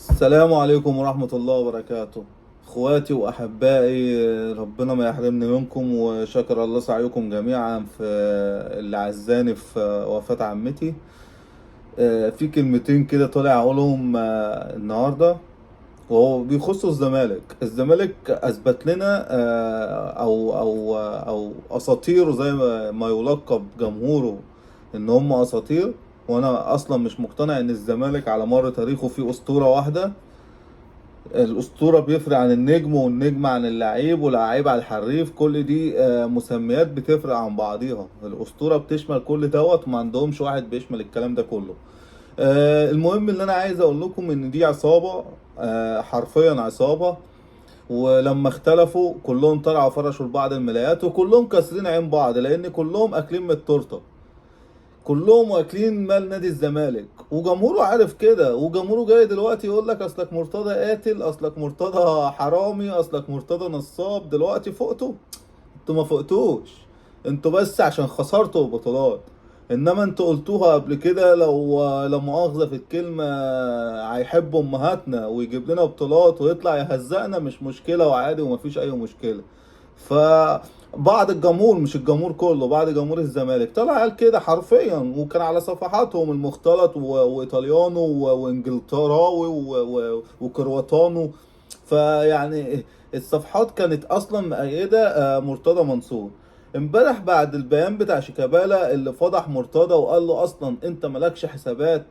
السلام عليكم ورحمة الله وبركاته. اخواتي واحبائي، ربنا ما يحرمني منكم، وشكر الله سعيكم جميعا في اللي عزاني في وفاة عمتي. في كلمتين كده طالع اقولهم النهارده، وهو بيخصوا الزمالك اثبت لنا او اساطيره زي ما يلقب جمهوره ان هم اساطير. وانا اصلا مش مقتنع ان الزمالك على مر تاريخه فيه اسطورة واحدة. الأسطورة بيفرق عن النجم، والنجم عن اللعيب، واللعيب عن الحريف. كل دي مسميات بتفرق عن بعضيها. الأسطورة بتشمل كل دوت، وما عندهمش واحد بيشمل الكلام ده كله. المهم اللي أنا عايز أقول لكم إن دي عصابة، حرفيا عصابة. ولما اختلفوا كلهم طلعوا فرشوا لبعض الملايات، وكلهم كاسرين عين بعض لأن كلهم أكلين من التورتة. كلهم واكلين مال نادي الزمالك، وجمهوره عارف كده. وجمهوره جاي دلوقتي يقول لك اصلك مرتضى قاتل، اصلك مرتضى حرامي، اصلك مرتضى نصاب. دلوقتي فوقته؟ انتوا ما فوقتوش. انتوا بس عشان خسرتوا البطولات. انما انتوا قلتوها قبل كده، لو مؤاخذة في الكلمة، هيحب امهاتنا ويجيب لنا بطولات ويطلع يهزقنا، مش مشكلة وعادي ومفيش اي مشكلة. فبعض الجمهور، مش الجمهور كله، بعض جمهور الزمالك طلع قال كده حرفيا، وكان على صفحاتهم المختلط وايطاليانو وانجلتراوي وكرواتانو. فيعني الصفحات كانت اصلا مؤيده مرتضى منصور. امبارح بعد البيان بتاع شيكابالا اللي فضح مرتضى وقال له اصلا انت مالكش حسابات،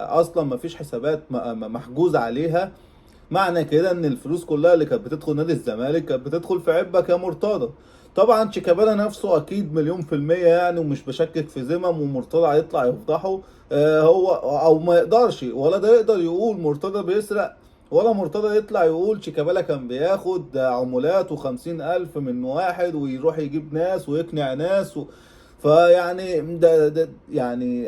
اصلا مفيش حسابات محجوز عليها. معنى كده ان الفلوس كلها اللي كانت بتدخل نادي الزمالك كانت بتدخل في عبك يا مرتضى. طبعا شيكابالا نفسه اكيد مليون في المية يعني، ومش بشكك في ذمم، ومرتضى هيطلع يفضحه. هو او ما يقدرش، ولا ده يقدر يقول مرتضى بيسرق، ولا مرتضى يطلع يقول شيكابالا كان بياخد عمولات و50 ألف من واحد ويروح يجيب ناس ويقنع ناس فيعني ده يعني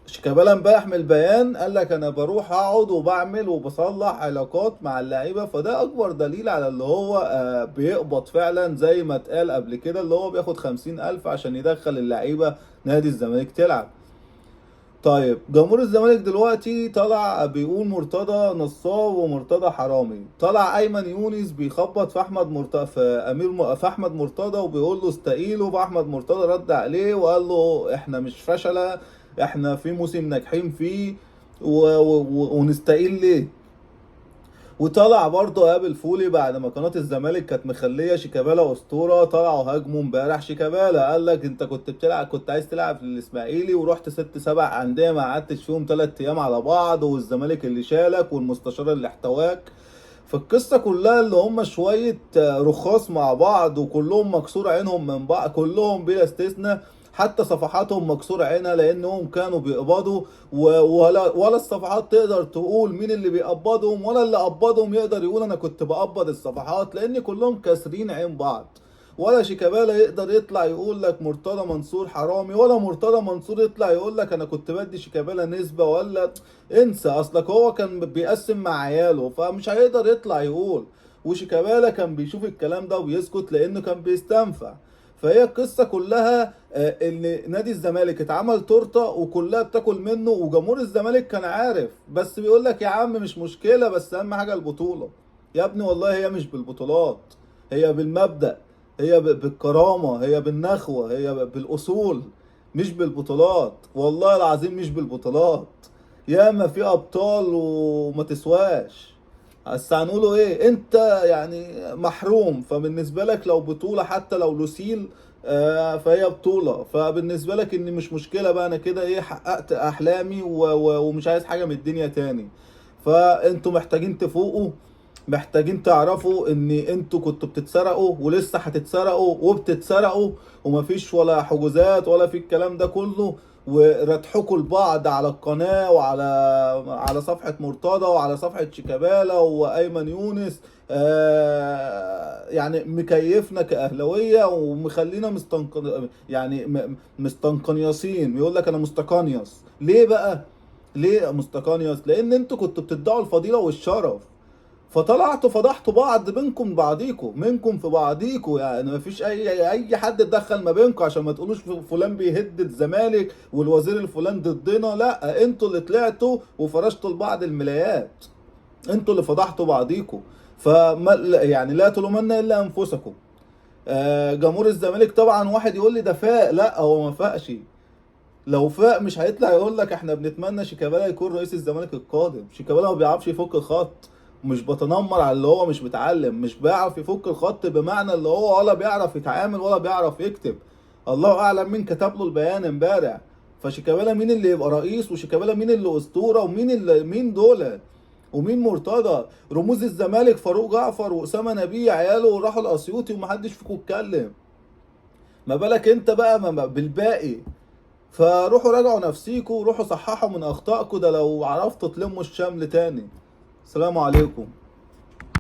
شيكابالا امبارح من البيان قال لك انا بروح اقعد وبعمل وبصلح علاقات مع اللعيبه. فده اكبر دليل على اللي هو بيقبض فعلا زي ما اتقال قبل كده، اللي هو بياخد 50 ألف عشان يدخل اللعيبه نادي الزمالك تلعب. طيب جمهور الزمالك دلوقتي طلع بيقول مرتضى نصاب ومرتضى حرامي. طلع ايمن يونس بيخبط في احمد مرتضى، في احمد مرتضى، وبيقول له استقيله. فاحمد مرتضى رد عليه وقال له احنا مش فشلة، احنا في موسم ناجحين فيه ونستقيل ليه. وطلع برضه قابل فولي بعد ما قناة الزمالك كانت مخلية شيكابالا أسطورة. طلعوا هاجموا امبارح شيكابالا، قال لك أنت كنت بتلعب، كنت عايز تلعب في الإسماعيلي ورحت 6 7 أندية ما قعدتش فيهم 3 أيام على بعض، والزمالك اللي شالك والمستشار اللي احتواك. فالقصة كلها اللي هم شوية رخاص مع بعض، وكلهم مكسور عينهم من بعض، كلهم بلا استثناء. حتى صفحاتهم مكسور عينها لانهم كانوا بيقبضوا، ولا الصفحات تقدر تقول مين اللي بيقبضهم، ولا اللي قبضهم يقدر يقول انا كنت بقبض الصفحات، لان كلهم كاسرين عين بعض. ولا شيكابالا يقدر يطلع يقول لك مرتضى منصور حرامي، ولا مرتضى منصور يطلع يقول لك انا كنت بدي شيكابالا نسبة ولا. انسى، اصلك هو كان بيقسم مع عياله فمش هيقدر يطلع يقول. وشيكابالا كان بيشوف الكلام ده وبيسكت لانه كان بيستنفع. فهي القصة كلها ان نادي الزمالك اتعمل تورته وكلها بتاكل منه، وجمهور الزمالك كان عارف، بس بيقول لك يا عم مش مشكلة، بس اهم حاجة البطولة. يا ابني والله هي مش بالبطولات، هي بالمبدأ، هي بالكرامة، هي بالنخوة، هي بالأصول، مش بالبطولات. والله العظيم مش بالبطولات. ياما في أبطال وما تسواش. بس هنقوله ايه، انت يعني محروم. فبالنسبة لك لو بطولة حتى لو لوسيل فهي بطولة. فبالنسبة لك ان مش مشكلة بقى، انا كده ايه حققت احلامي ومش عايز حاجة من الدنيا تاني. فانتوا محتاجين تفوقوا، محتاجين تعرفوا ان انتوا كنتوا بتتسرقوا ولسه هتتسرقوا وبتتسرقوا، ومفيش ولا حجوزات ولا في الكلام ده كله. ورتحكوا لبعض على القناة وعلى صفحة مرتضى وعلى صفحة شيكابالا وأيمن يونس. يعني مكيفنا كأهلوية ومخلينا يعني مستنقنيصين. يقول لك أنا مستقنيص ليه بقى؟ ليه مستقنيص؟ لأن انتوا كنتوا بتدعوا الفضيلة والشرف. فطلعتوا فضحتوا بعض بينكم بعضيكوا، منكم في بعضيكوا، يعني مفيش اي حد اتدخل ما بينكم عشان ما تقولوش فلان بيهد الزمالك والوزير الفلان ضدنا. لا، انتوا اللي طلعتوا وفرشتوا لبعض الملايات، انتوا اللي فضحتوا بعضيكوا. فما يعني لا تلومن الا انفسكم. جمهور الزمالك طبعا واحد يقول لي ده فاق، لا هو ما فاقش. لو فاق مش هيطلع يقول لك احنا بنتمنى شيكابالا يكون رئيس الزمالك القادم. شيكابالا ما بيعرفش يفك الخط، مش بتنمر على اللي هو مش متعلم، مش بيعرف يفك الخط بمعنى اللي هو ولا بيعرف يتعامل ولا بيعرف يكتب. الله اعلم مين كتب له البيان امبارح. فشيكابالا مين اللي يبقى رئيس، وشيكابالا مين اللي اسطوره، ومين اللي مين دول، ومين مرتضى؟ رموز الزمالك فاروق جعفر واسامه نبيه عياله راحوا الاسيوطي ومحدش فيكم اتكلم، ما بالك انت بقى بالباقي؟ فروحوا راجعوا نفسيكوا وروحوا صححوا من اخطائكم، ده لو عرفتوا تلموا الشمل تاني. السلام عليكم.